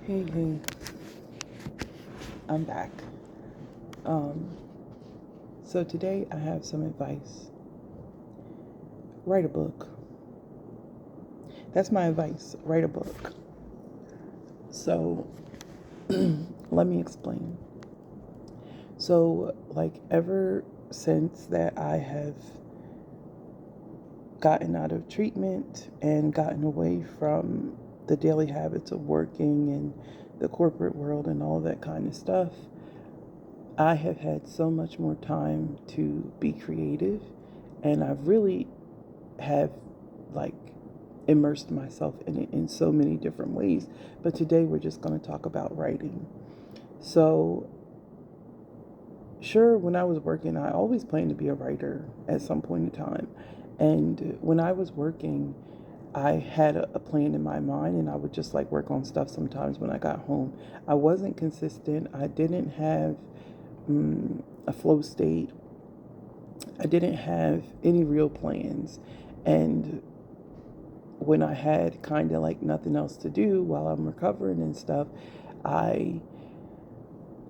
Hey, I'm back. Um, so today I have some advice. Write a book. That's my advice. Write a book. So let me explain. So, ever since that I have gotten out of treatment and gotten away from the daily habits of working and the corporate world and all that kind of stuff, I have had so much more time to be creative, and I really have like immersed myself in it in so many different ways. But today we're just going to talk about writing. So, sure, when I was working, I always planned to be a writer at some point in time. And when I was working, I had a plan in my mind, and I would just work on stuff sometimes when I got home. I wasn't consistent. I didn't have a flow state. I didn't have any real plans. And when I had kind of nothing else to do while I'm recovering and stuff, I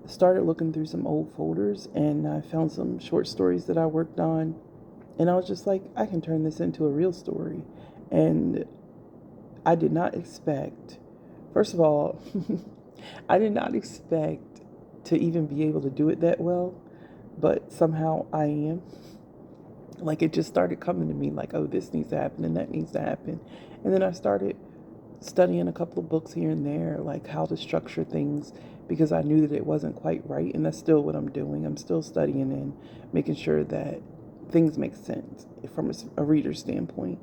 started looking through some old folders and I found some short stories that I worked on. And I was just like, I can turn this into a real story. And I did not expect, first of all, I did not expect to even be able to do it that well, but somehow I am. It just started coming to me oh, this needs to happen and that needs to happen. And then I started studying a couple of books here and there, like how to structure things, because I knew that it wasn't quite right. And that's still what I'm doing. I'm still studying and making sure that things make sense from a reader's standpoint.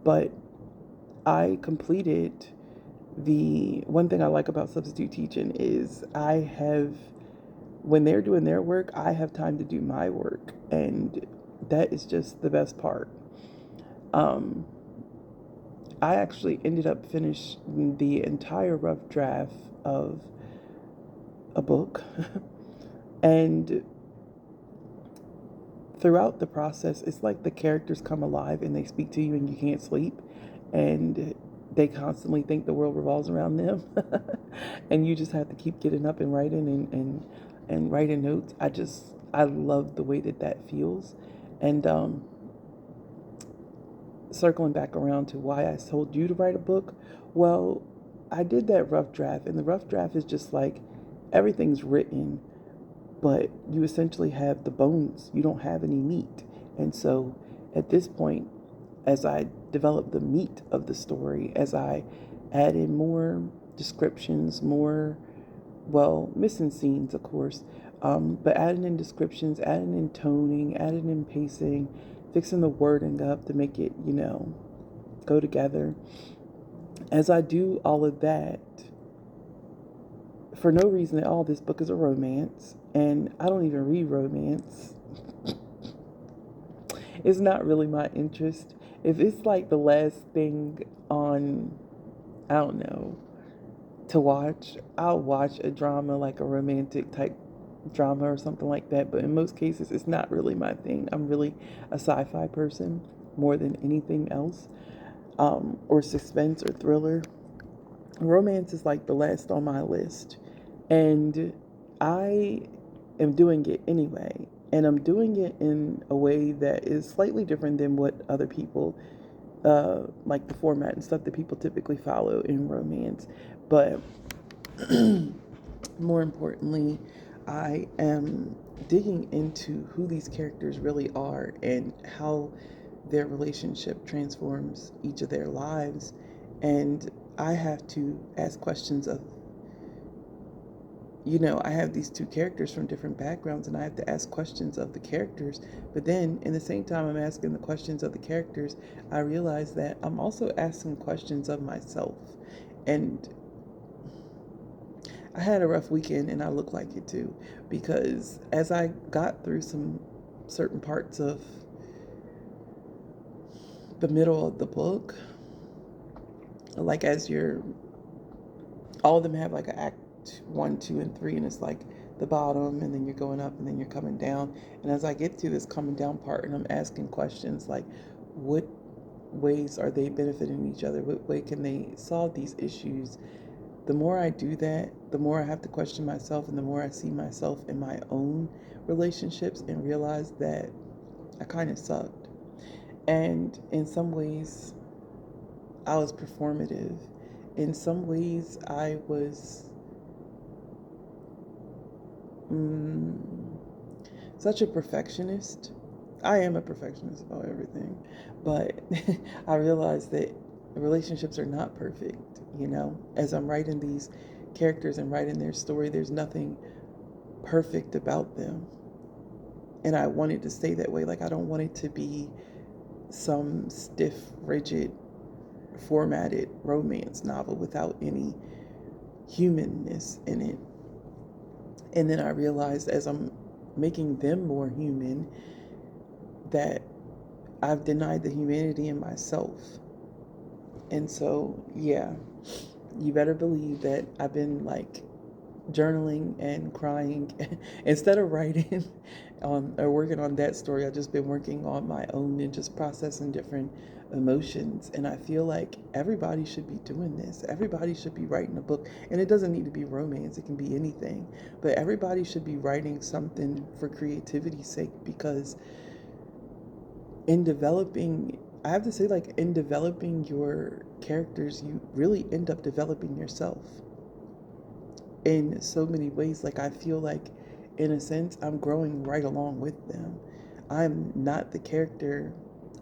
But I completed the one thing I like about substitute teaching is when they're doing their work, I have time to do my work. And that is just the best part. Um, I actually ended up finishing the entire rough draft of a book. And throughout the process, it's like the characters come alive and they speak to you and you can't sleep. And they constantly think the world revolves around them. And you just have to keep getting up and writing and writing notes. I love the way that feels. And circling back around to why I told you to write a book, well, I did that rough draft, and the rough draft is just everything's written, but you essentially have the bones. You don't have any meat. And so at this point, as I develop the meat of the story, as I add in more descriptions, missing scenes, of course, but adding in descriptions, adding in toning, adding in pacing, fixing the wording up to make it, go together. As I do all of that, for no reason at all, this book is a romance, and I don't even read romance. It's not really my interest. If it's the last thing on, I don't know, to watch, I'll watch a drama, like a romantic type drama or something like that. But in most cases, it's not really my thing. I'm really a sci-fi person more than anything else, or suspense or thriller. Romance is the last on my list. And I am doing it anyway. And I'm doing it in a way that is slightly different than what other people, like the format and stuff that people typically follow in romance. But more importantly, I am digging into who these characters really are and how their relationship transforms each of their lives. And I have to ask questions of, I have these two characters from different backgrounds, and I have to ask questions of the characters. But then, in the same time I'm asking the questions of the characters, I realize that I'm also asking questions of myself. And I had a rough weekend, and I look like it too, because as I got through some certain parts of the middle of the book, as you're, all of them have an act 1, 2, and 3, and it's the bottom, and then you're going up, and then you're coming down. And as I get to this coming down part, and I'm asking questions what ways are they benefiting each other? What way can they solve these issues? the more I do that, the more I have to question myself, and the more I see myself in my own relationships and realize that I kind of sucked. And in some ways, I was performative. In some ways, I was mm, such a perfectionist. I am a perfectionist about everything, but I realized that relationships are not perfect. As I'm writing these characters and writing their story, there's nothing perfect about them. And I wanted to stay that way. Like, I don't want it to be some stiff, rigid, formatted romance novel without any humanness in it. And then I realized as I'm making them more human that I've denied the humanity in myself. And so, yeah, you better believe that I've been like journaling and crying instead of writing on or working on that story. I've just been working on my own and just processing different emotions. And I feel like everybody should be doing this. Everybody should be writing a book, and it doesn't need to be romance, it can be anything, but everybody should be writing something for creativity's sake, because in developing, I have to say, like, in developing your characters, you really end up developing yourself in so many ways. Like, I feel like, in a sense, I'm growing right along with them. I'm not the character,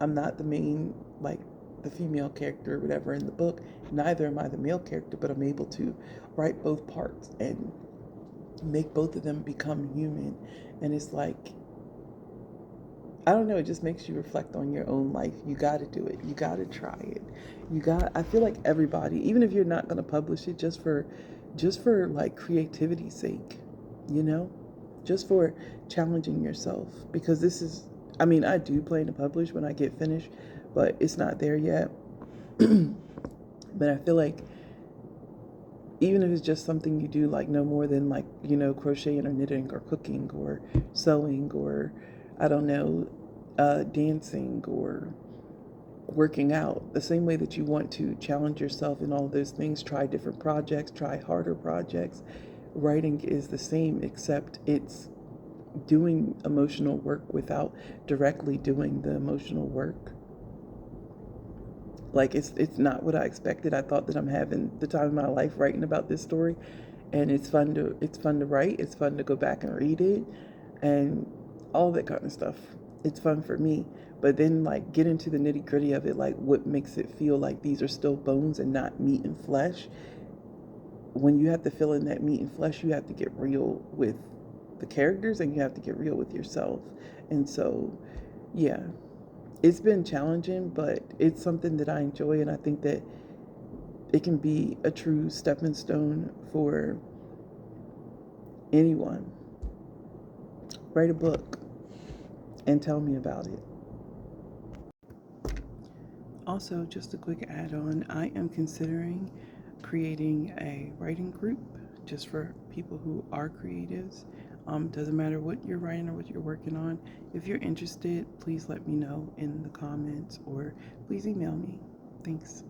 I'm not the main, like, the female character or whatever in the book. Neither am I the male character, but I'm able to write both parts and make both of them become human. And it's like, I don't know, it just makes you reflect on your own life. You got to do it. You got to try it. I feel like everybody, even if you're not going to publish it, just for like creativity's sake, you know, just for challenging yourself, because this is, I mean, I do plan to publish when I get finished, but it's not there yet. But I feel like even if it's just something you do, like no more than, like, crocheting or knitting or cooking or sewing or, I don't know, dancing or working out, the same way that you want to challenge yourself in all of those things, try different projects, try harder projects. Writing is the same, except it's doing emotional work without directly doing the emotional work. Like, it's not what I expected. I thought that I'm having the time of my life writing about this story, and it's fun to write. It's fun to go back and read it, and all that kind of stuff. It's fun for me. But then, like, get into the nitty gritty of it, like what makes it feel like these are still bones and not meat and flesh. When you have to fill in that meat and flesh, you have to get real with the characters and you have to get real with yourself. And so, yeah, it's been challenging, but it's something that I enjoy, and I think that it can be a true stepping stone for anyone. Write a book and tell me about it. Also, just a quick add on, I am considering creating a writing group just for people who are creatives. Doesn't matter what you're writing or what you're working on. If you're interested, please let me know in the comments or please email me. Thanks.